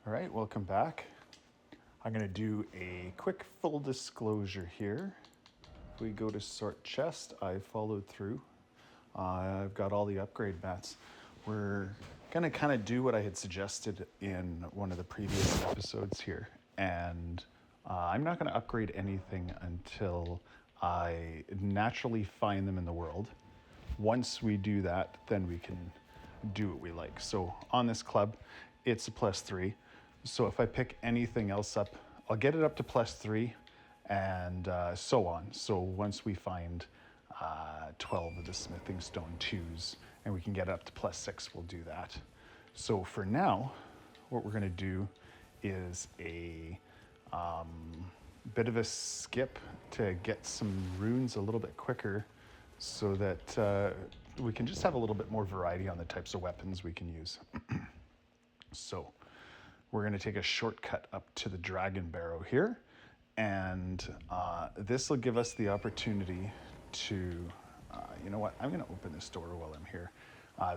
All right, welcome back. I'm going to do a quick full disclosure here. If we go to sort chest, I followed through. I've got all the upgrade mats. We're going to kind of do what I had suggested in one of the previous episodes here. And I'm not going to upgrade anything until I naturally find them in the world. Once we do that, then we can do what we like. So on this club, it's a +3. So if I pick anything else up, I'll get it up to +3 and so on. So once we find 12 of the smithing stone 2s and we can get up to +6, we'll do that. So for now, what we're going to do is a bit of a skip to get some runes a little bit quicker so that we can just have a little bit more variety on the types of weapons we can use. So we're going to take a shortcut up to the Dragon Barrow here, and this will give us the opportunity to, you know what, I'm going to open this door while I'm here.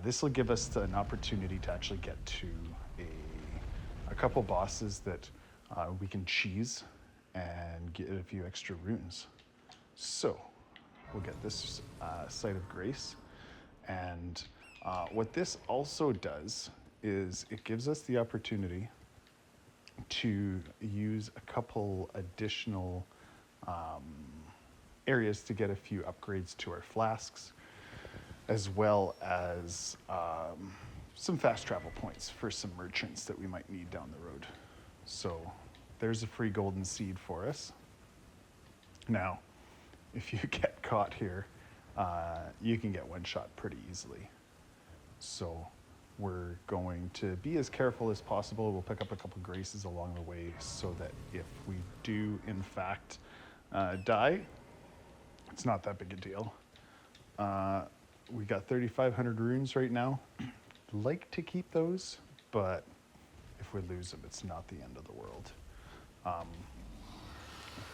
This will give us an opportunity to actually get to a couple bosses that we can cheese and get a few extra runes. So we'll get this Site of Grace, and what this also does is it gives us the opportunity to use a couple additional areas to get a few upgrades to our flasks, as well as some fast travel points for some merchants that we might need down the road. So there's a free golden seed for us. Now, if you get caught here, you can get one shot pretty easily. So we're going to be as careful as possible. We'll pick up a couple graces along the way so that if we do, in fact, die, it's not that big a deal. We got 3,500 runes right now. Like to keep those, but if we lose them, it's not the end of the world.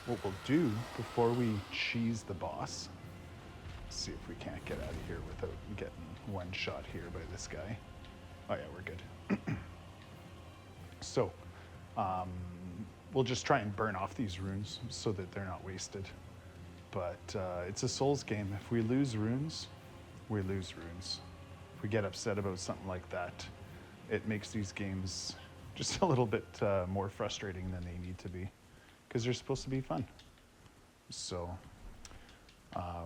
What we'll do before we cheese the boss, see if we can't get out of here without getting one shot here by this guy. Oh yeah, we're good. So, we'll just try and burn off these runes so that they're not wasted. But it's a Souls game. If we lose runes, we lose runes. If we get upset about something like that, it makes these games just a little bit more frustrating than they need to be, because they're supposed to be fun. So,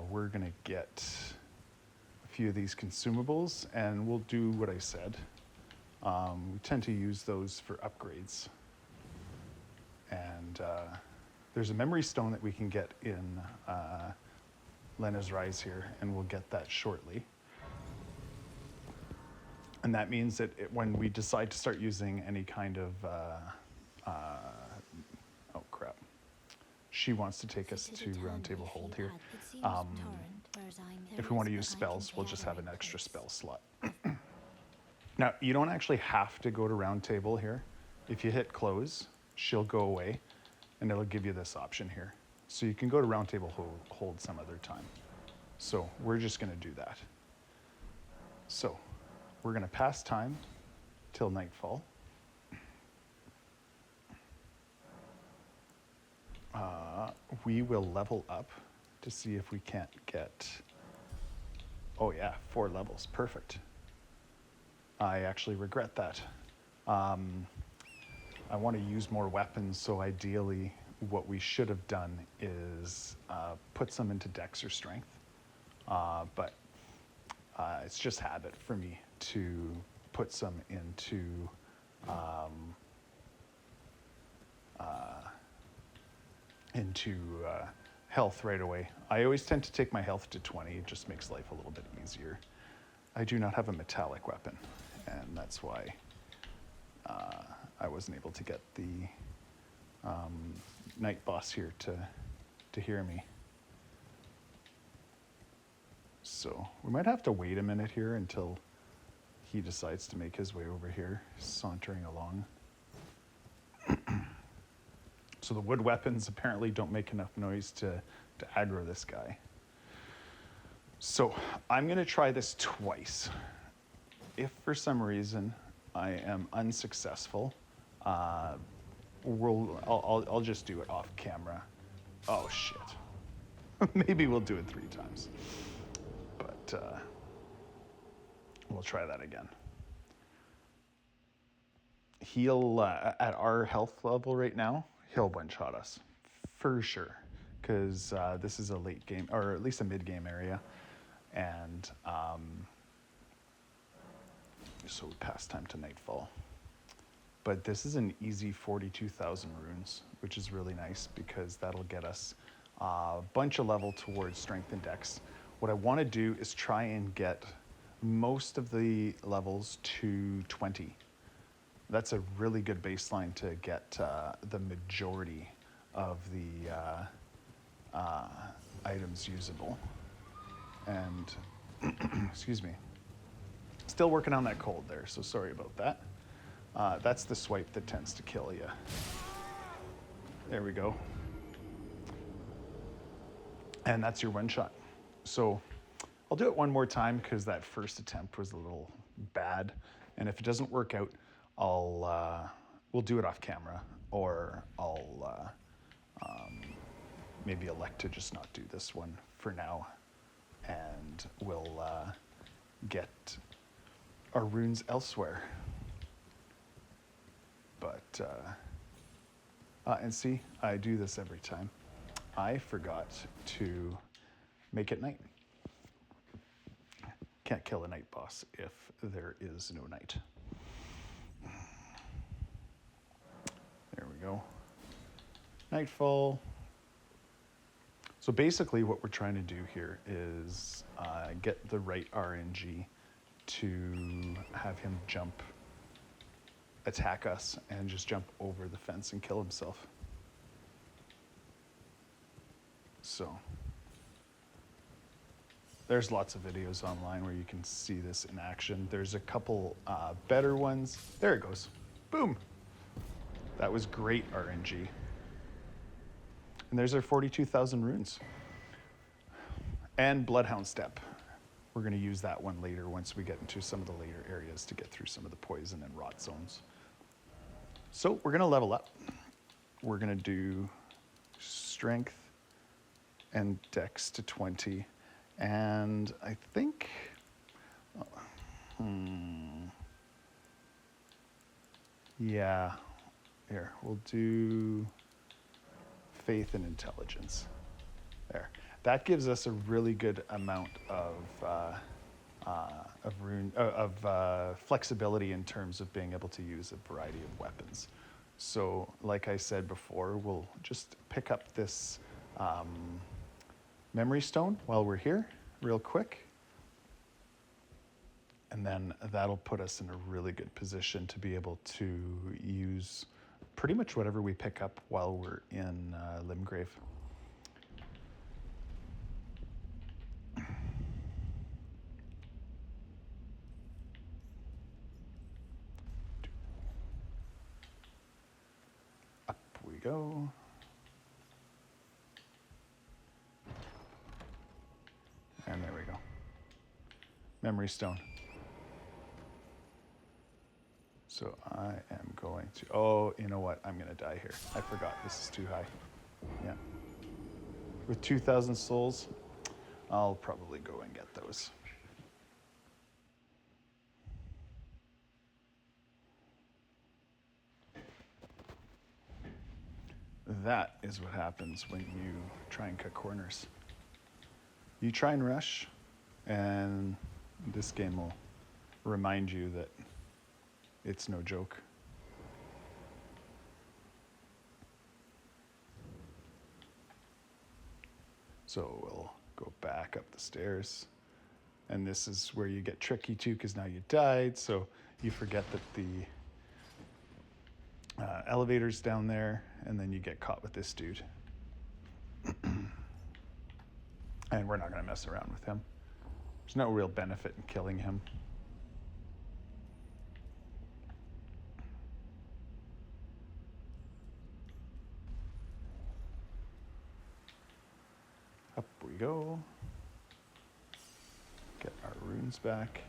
we're gonna get few of these consumables and we'll do what I said. We tend to use those for upgrades, and there's a memory stone that we can get in Lena's Rise here, and we'll get that shortly. And that means that when we decide to start using any kind of oh crap, she wants to take us to Round Table Hold here. If we want to use spells, we'll just have an extra spell slot. Now, you don't actually have to go to Round Table here. If you hit close, she'll go away, and it'll give you this option here. So you can go to Round Table Hold some other time. So we're just going to do that. So we're going to pass time till nightfall. We will level up to see if we can't get, oh yeah, 4 levels, perfect. I actually regret that. I want to use more weapons, so ideally what we should have done is put some into Dex or Strength, but it's just habit for me to put some into health right away. I always tend to take my health to 20. It just makes life a little bit easier. I do not have a metallic weapon, and that's why I wasn't able to get the night boss here to hear me. So we might have to wait a minute here until he decides to make his way over here, sauntering along. So the wood weapons apparently don't make enough noise to aggro this guy. So I'm going to try this twice. If for some reason I am unsuccessful, I'll just do it off camera. Oh shit. Maybe we'll do it 3 times. But we'll try that again. He'll, at our health level right now, he'll one-shot us. For sure. Because this is a late game, or at least a mid-game area. And so we pass time to nightfall. But this is an easy 42,000 runes, which is really nice because that'll get us a bunch of level towards strength and dex. What I want to do is try and get most of the levels to 20. That's a really good baseline to get the majority of the items usable. And, excuse me, still working on that cold there, so sorry about that. That's the swipe that tends to kill you. There we go. And that's your one shot. So I'll do it one more time because that first attempt was a little bad. And if it doesn't work out, we'll do it off camera, or I'll maybe elect to just not do this one for now, and we'll get our runes elsewhere. But and see, I do this every time. I forgot to make it night. Can't kill a night boss if there is no night. There we go. Nightfall. So basically what we're trying to do here is get the right RNG to have him jump, attack us, and just jump over the fence and kill himself. So there's lots of videos online where you can see this in action. There's a couple better ones. There it goes. Boom. That was great RNG. And there's our 42,000 runes. And Bloodhound Step. We're going to use that one later once we get into some of the later areas to get through some of the poison and rot zones. So we're going to level up. We're going to do strength and dex to 20. And I think, yeah, here, we'll do faith and intelligence. There. That gives us a really good amount of flexibility in terms of being able to use a variety of weapons. So, like I said before, we'll just pick up this memory stone while we're here, real quick. And then that'll put us in a really good position to be able to use pretty much whatever we pick up while we're in Limgrave. Up we go. And there we go. Memory stone. So I am going to, oh, you know what? I'm going to die here. I forgot, this is too high. Yeah. With 2,000 souls, I'll probably go and get those. That is what happens when you try and cut corners. You try and rush, and this game will remind you that it's no joke. So we'll go back up the stairs. And this is where you get tricky too, because now you died, so you forget that the elevator's down there, and then you get caught with this dude. And we're not going to mess around with him. There's no real benefit in killing him. Up we go. Get our runes back.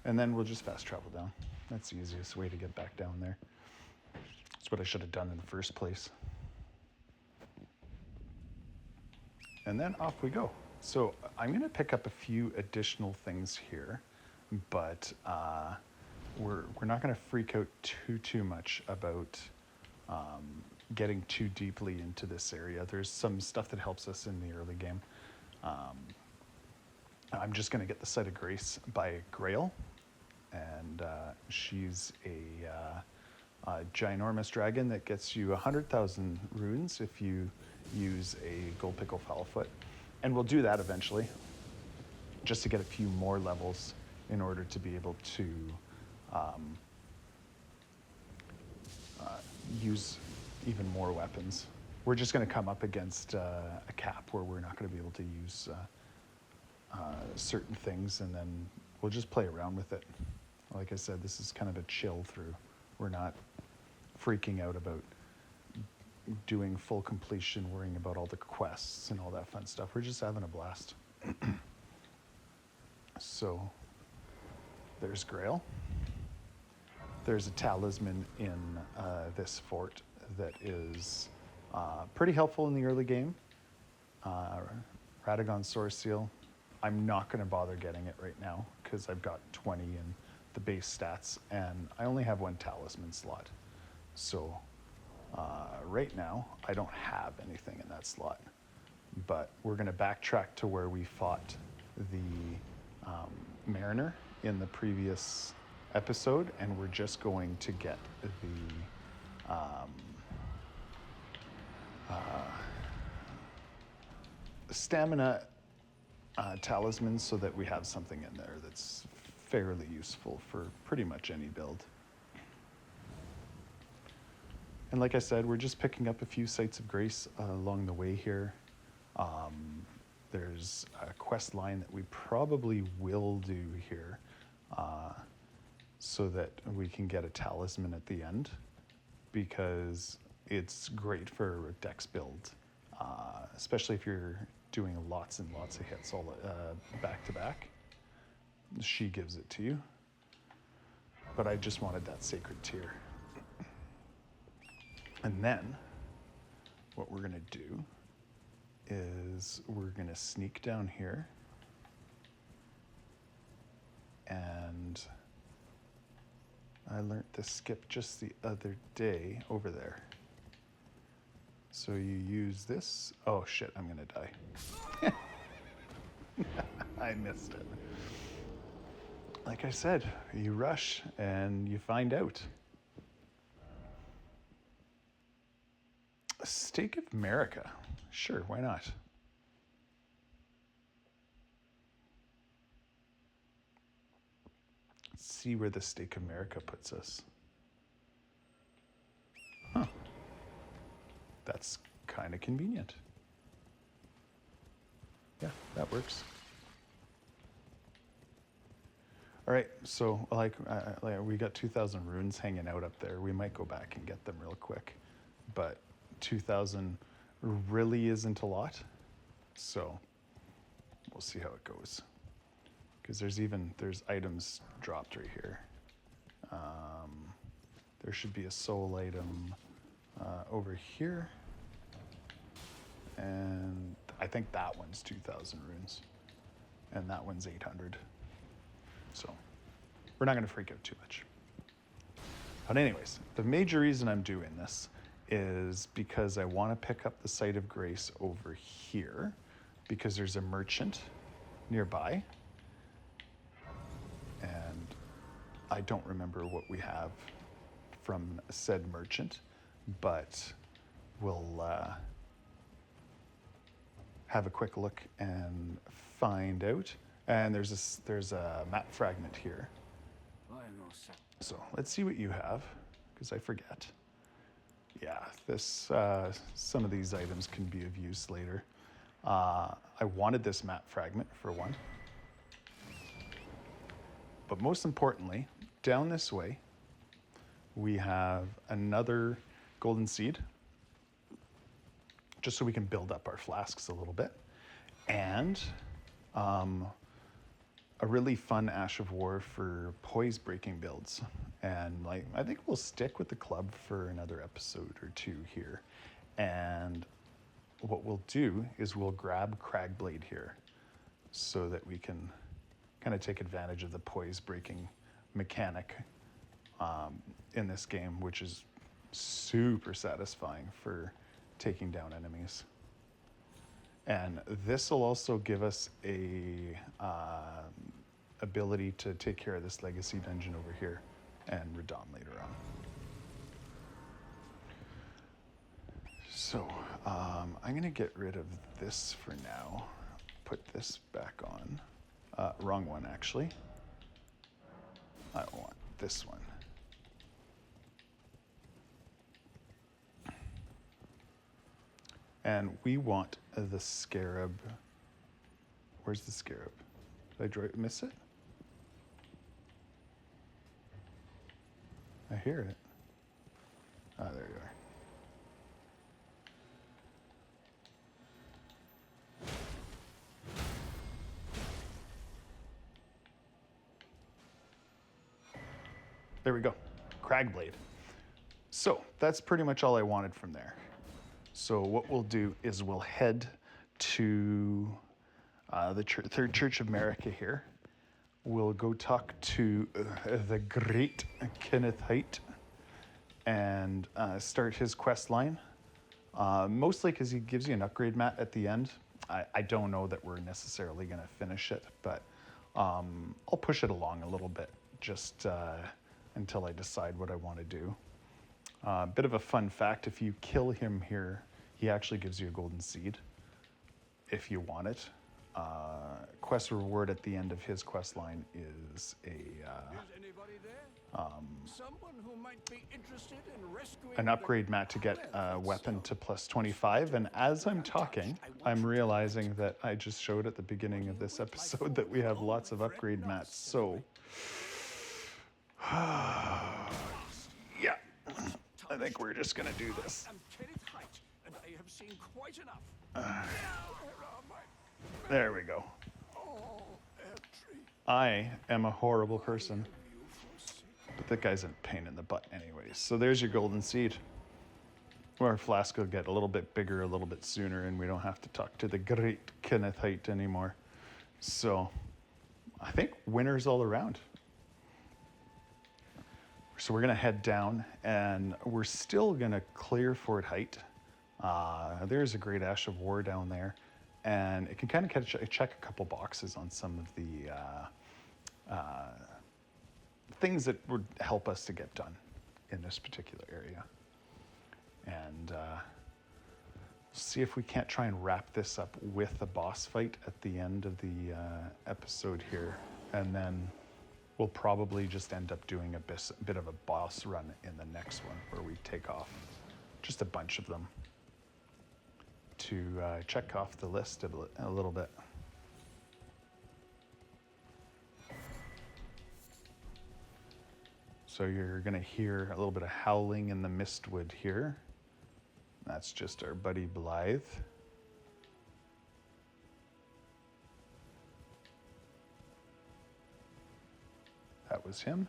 And then we'll just fast travel down. That's the easiest way to get back down there. That's what I should have done in the first place. And then off we go. So I'm going to pick up a few additional things here, but we're not going to freak out too much about getting too deeply into this area. There's some stuff that helps us in the early game. I'm just going to get the Sight of Grace by Grail, and she's a ginormous dragon that gets you 100,000 runes if you use a gold pickle foulfoot, and we'll do that eventually just to get a few more levels in order to be able to use even more weapons. We're just going to come up against a cap where we're not going to be able to use certain things, and then we'll just play around with it. Like I said, this is kind of a chill through. We're not freaking out about doing full completion, worrying about all the quests and all that fun stuff. We're just having a blast. So there's Grail. There's a talisman in this fort that is pretty helpful in the early game. Radagon Source Seal. I'm not going to bother getting it right now because I've got 20 in the base stats, and I only have one talisman slot. So right now, I don't have anything in that slot. But we're going to backtrack to where we fought the Mariner in the previous episode, and we're just going to get the stamina talisman so that we have something in there that's fairly useful for pretty much any build. And like I said, we're just picking up a few Sights of Grace along the way here. There's a quest line that we probably will do here so that we can get a talisman at the end, because it's great for a dex build, especially if you're doing lots and lots of hits all back to back. She gives it to you. But I just wanted that sacred tier. And then what we're going to do is we're going to sneak down here, and I learned this skip just the other day over there. So you use this. Oh shit, I'm going to die. I missed it. Like I said, you rush and you find out. Stake of America. Sure, why not? Let's see where the Stake of America puts us. Huh. That's kind of convenient. Yeah, that works. All right, so like we got 2,000 runes hanging out up there. We might go back and get them real quick, but 2,000 really isn't a lot, so we'll see how it goes. Because there's items dropped right here. There should be a soul item over here, and I think that one's 2,000 runes, and that one's 800. So we're not going to freak out too much. But anyways, the major reason I'm doing this is because I want to pick up the Sight of Grace over here, because there's a merchant nearby, and I don't remember what we have from said merchant, but we'll have a quick look and find out. And there's a map fragment here. So let's see what you have, because I forget. Yeah, some of these items can be of use later. I wanted this map fragment for one. But most importantly, down this way, we have another golden seed, just so we can build up our flasks a little bit. And a a really fun Ash of War for poise breaking builds. And like I think we'll stick with the club for another episode or two here. And what we'll do is we'll grab Cragblade here so that we can kind of take advantage of the poise breaking mechanic in this game, which is super satisfying for taking down enemies. And this will also give us a ability to take care of this legacy dungeon over here and Radon later on. So I'm going to get rid of this for now. Put this back on. Wrong one, actually. I want this one. And we want the scarab. Where's the scarab? Did I miss it? I hear it. Ah, there you are. There we go. Cragblade. So that's pretty much all I wanted from there. So what we'll do is we'll head to the Third Church of America here. We'll go talk to the great Kenneth Haight and start his quest line. Mostly because he gives you an upgrade mat at the end. I don't know that we're necessarily going to finish it, but I'll push it along a little bit just until I decide what I want to do. Bit of a fun fact, if you kill him here, he actually gives you a golden seed if you want it. Quest reward at the end of his quest line is an upgrade mat to get a weapon to plus 25. And as I'm talking, I'm realizing that I just showed at the beginning of this episode that we have lots of upgrade mats. So, yeah, I think we're just going to do this. There we go. I am a horrible person, but that guy's a pain in the butt anyways. So there's your golden seed. Our flask will get a little bit bigger a little bit sooner, and we don't have to talk to the great Kenneth Haight anymore. So I think winners all around. So we're going to head down, and we're still going to clear Fort Haight. There's a great Ash of War down there, and it can kind of check a couple boxes on some of the things that would help us to get done in this particular area. And see if we can't try and wrap this up with a boss fight at the end of the episode here, and then we'll probably just end up doing a bit of a boss run in the next one where we take off just a bunch of them to check off the list a little bit. So you're going to hear a little bit of howling in the mistwood here. That's just our buddy Blythe. That was him.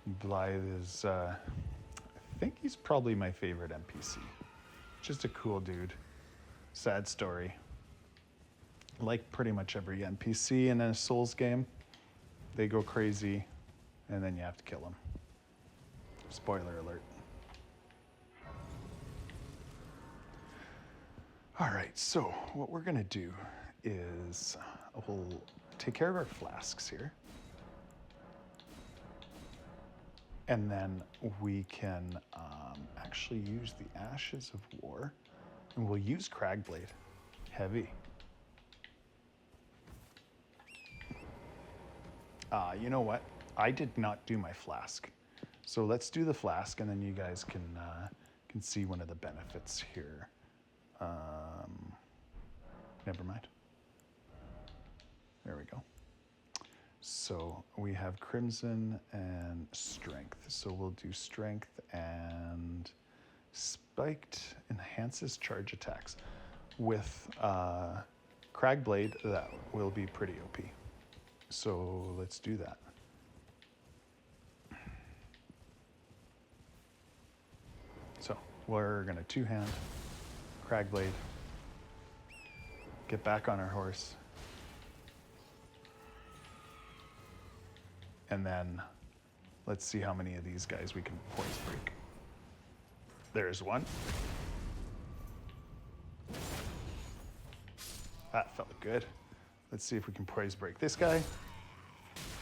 Blythe is, I think he's probably my favorite NPC. Just a cool dude. Sad story. Like pretty much every NPC in a Souls game, they go crazy and then you have to kill them. Spoiler alert. All right, so what we're gonna do is we'll take care of our flasks here. And then we can actually use the Ashes of War, and we'll use Cragblade. Heavy. You know what? I did not do my flask. So let's do the flask, and then you guys can see one of the benefits here. Never mind. There we go. So we have Crimson and Strength. So we'll do Strength, and Spiked enhances charge attacks. With Cragblade, that will be pretty OP. So let's do that. So we're going to two-hand, Cragblade, get back on our horse, and then let's see how many of these guys we can poise break. There's one. That felt good. Let's see if we can poise break this guy.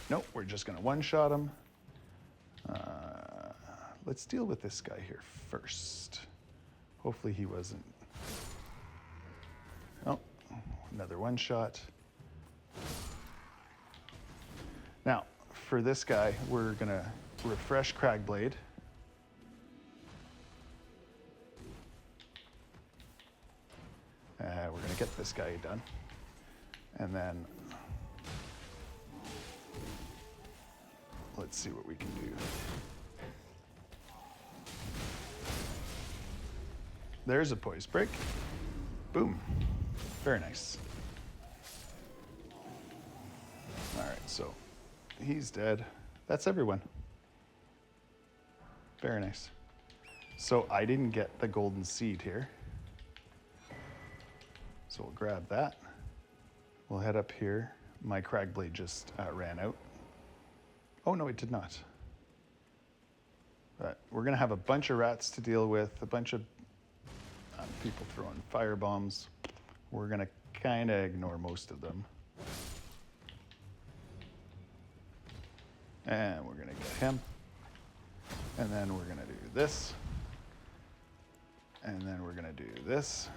Nope, we're just gonna one-shot him. Let's deal with this guy here first. Hopefully he wasn't. Oh, another one-shot. Now, for this guy, we're gonna refresh Cragblade. We're gonna get this guy done. And then let's see what we can do. There's a poise break. Boom. Very nice. All right, so he's dead. That's everyone. Very nice. So I didn't get the golden seed here. So we'll grab that. We'll head up here. My Cragblade just ran out. Oh no, it did not. But we're gonna have a bunch of rats to deal with, a bunch of people throwing fire bombs. We're gonna kind of ignore most of them. And we're gonna get him. And then we're gonna do this. And then we're gonna do this.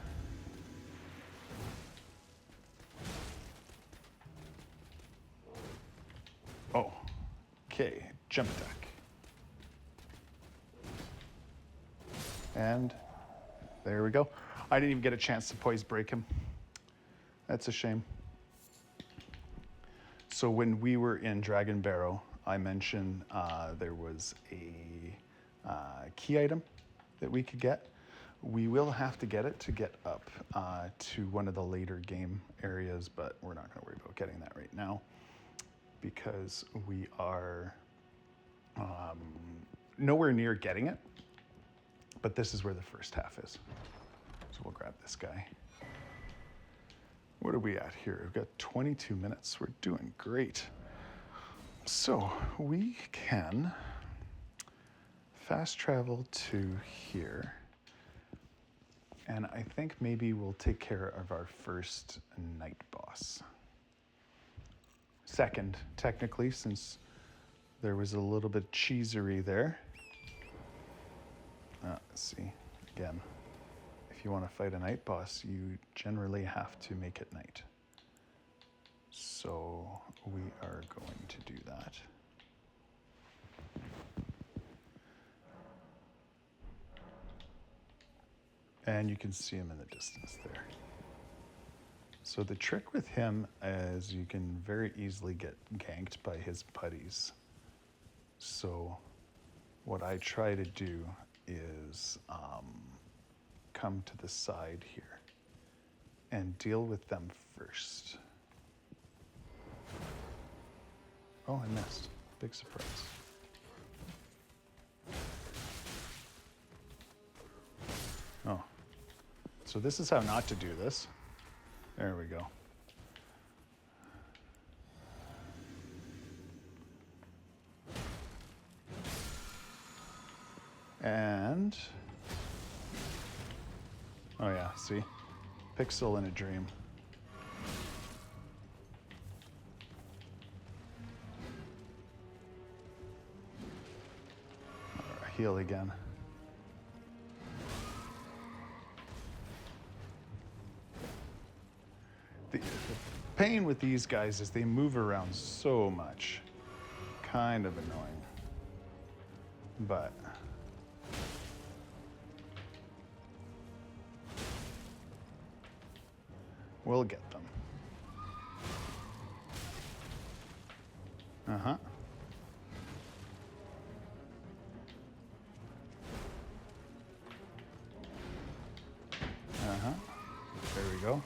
Oh, okay, jump attack. And there we go. I didn't even get a chance to poise break him. That's a shame. So when we were in Dragon Barrow, I mentioned there was a key item that we could get. We will have to get it to get up to one of the later game areas, but we're not going to worry about getting that right now because we are nowhere near getting it, but this is where the first half is. So we'll grab this guy. What are we at here? We've got 22 minutes. We're doing great. So we can fast travel to here. And I think maybe we'll take care of our first night boss. Second, technically, since there was a little bit of cheesery there. Let's see, again. If you want to fight a night boss, you generally have to make it night. So we are going to do that. And you can see him in the distance there. So the trick with him is you can very easily get ganked by his putties. So what I try to do is come to the side here and deal with them first. Oh, I missed. Big surprise. Oh. So this is how not to do this. There we go. And oh yeah, see? Pixel in a dream. Heal again. The pain with these guys is they move around so much. Kind of annoying. But we'll get them. Uh-huh. Uh-huh. There we go.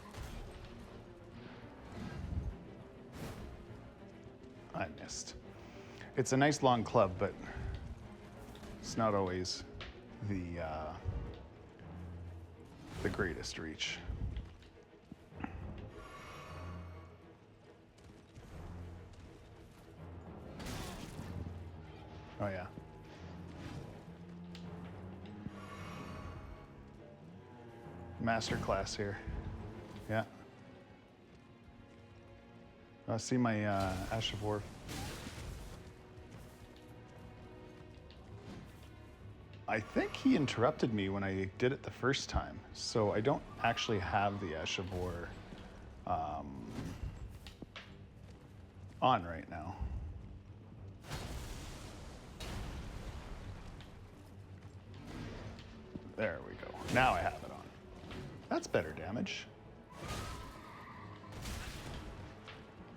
It's a nice long club, but it's not always the greatest reach. Oh yeah. Master class here. Yeah. See my Ash of War. I think he interrupted me when I did it the first time, so I don't actually have the Ash of War on right now. There we go. Now I have it on. That's better damage.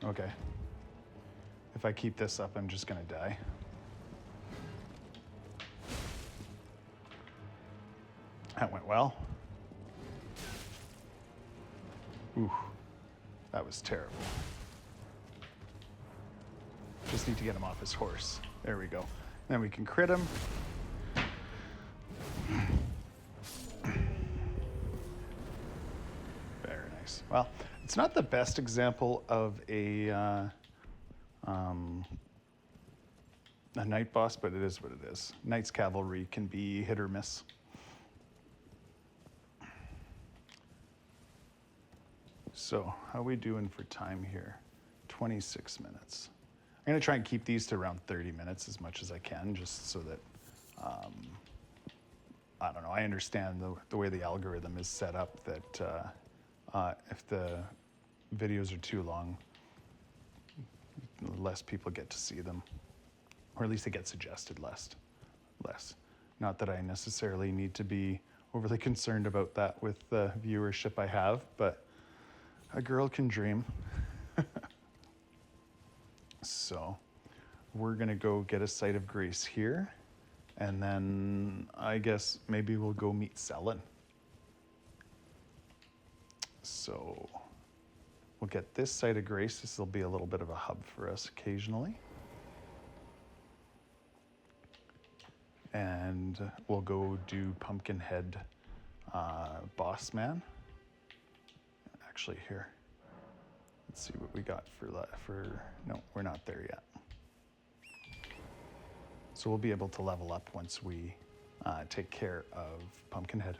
Okay. If I keep this up, I'm just gonna die. That went well. Ooh, that was terrible. Just need to get him off his horse. There we go. Then we can crit him. Very nice. Well, it's not the best example of a knight boss, but it is what it is. Knight's Cavalry can be hit or miss. So, how are we doing for time here? 26 minutes. I'm going to try and keep these to around 30 minutes as much as I can, just so that, I don't know, I understand the way the algorithm is set up, that if the videos are too long, less people get to see them, or at least they get suggested less. Not that I necessarily need to be overly concerned about that with the viewership I have, but a girl can dream. So we're gonna go get a site of grace here, and then I guess maybe we'll go meet Selin. So we'll get this site of grace. This will be a little bit of a hub for us occasionally. And we'll go do Pumpkinhead Boss Man. Actually, here. Let's see what we got for no, we're not there yet. So we'll be able to level up once we take care of Pumpkinhead.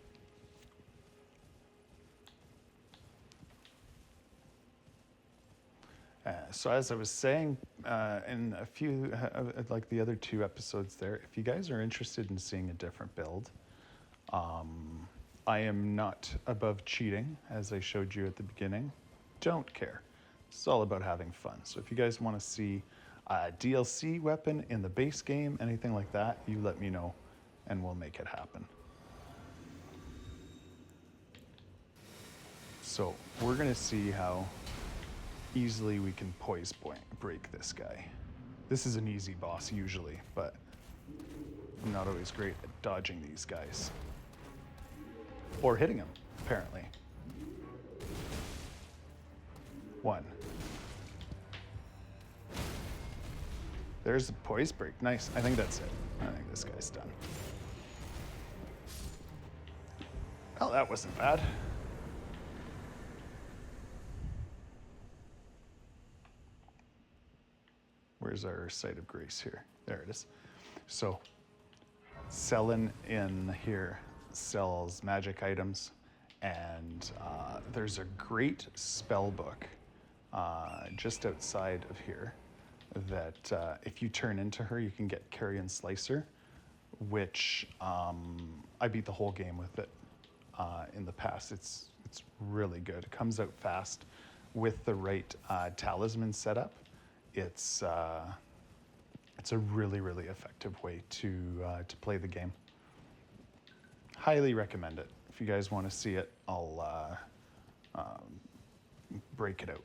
So as I was saying in a few, like the other 2 episodes there, if you guys are interested in seeing a different build, I am not above cheating, as I showed you at the beginning. Don't care. It's all about having fun. So if you guys want to see a DLC weapon in the base game, anything like that, you let me know and we'll make it happen. So we're going to see how easily we can poise break this guy. This is an easy boss usually, but I'm not always great at dodging these guys. Or hitting them, apparently. 1. There's a poise break. Nice. I think that's it. I think this guy's done. Well, that wasn't bad. Where's our site of grace here? There it is. So, Selin in here sells magic items, and there's a great spell book just outside of here that if you turn into her, you can get Carrion Slicer, which I beat the whole game with it in the past. It's really good. It comes out fast with the right talisman setup. It's a really, really effective way to play the game. Highly recommend it. If you guys want to see it, I'll break it out.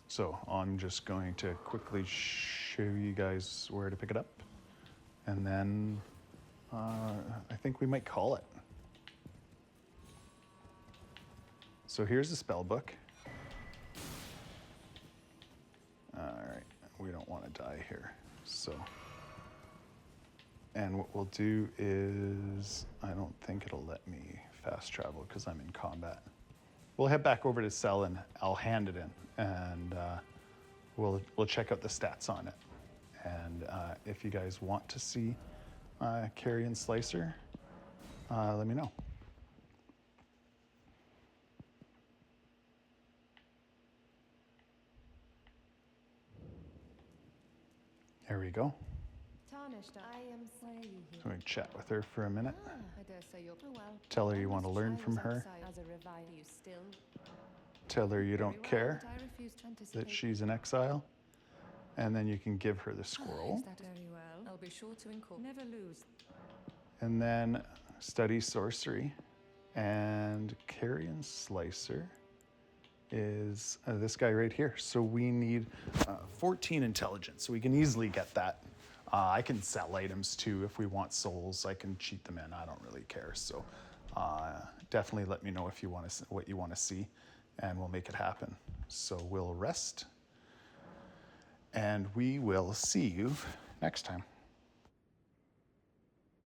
So I'm just going to quickly show you guys where to pick it up, and then I think we might call it. So here's the spell book. All right, we don't want to die here. So, and what we'll do is, I don't think it'll let me fast travel because I'm in combat. We'll head back over to Cell and I'll hand it in, and we'll check out the stats on it. And if you guys want to see Carrion Slicer, let me know. There we go. Tarnished, I am where you here. So we can chat with her for a minute. I dare say you're well. Tell her you want to learn from her. As a revive, you still Tell her you don't very well, care but I refuse to that anticipate. she's in exile. And then you can give her the scroll. Is that very well? I'll be sure to incorporate. Never lose. And then study sorcery. And Carrion Slicer is this guy right here. So we need 14 intelligence. So we can easily get that. I can sell items too if we want souls. I can cheat them in. I don't really care. So definitely let me know if you want to what you want to see, and we'll make it happen. So we'll rest, and we will see you next time.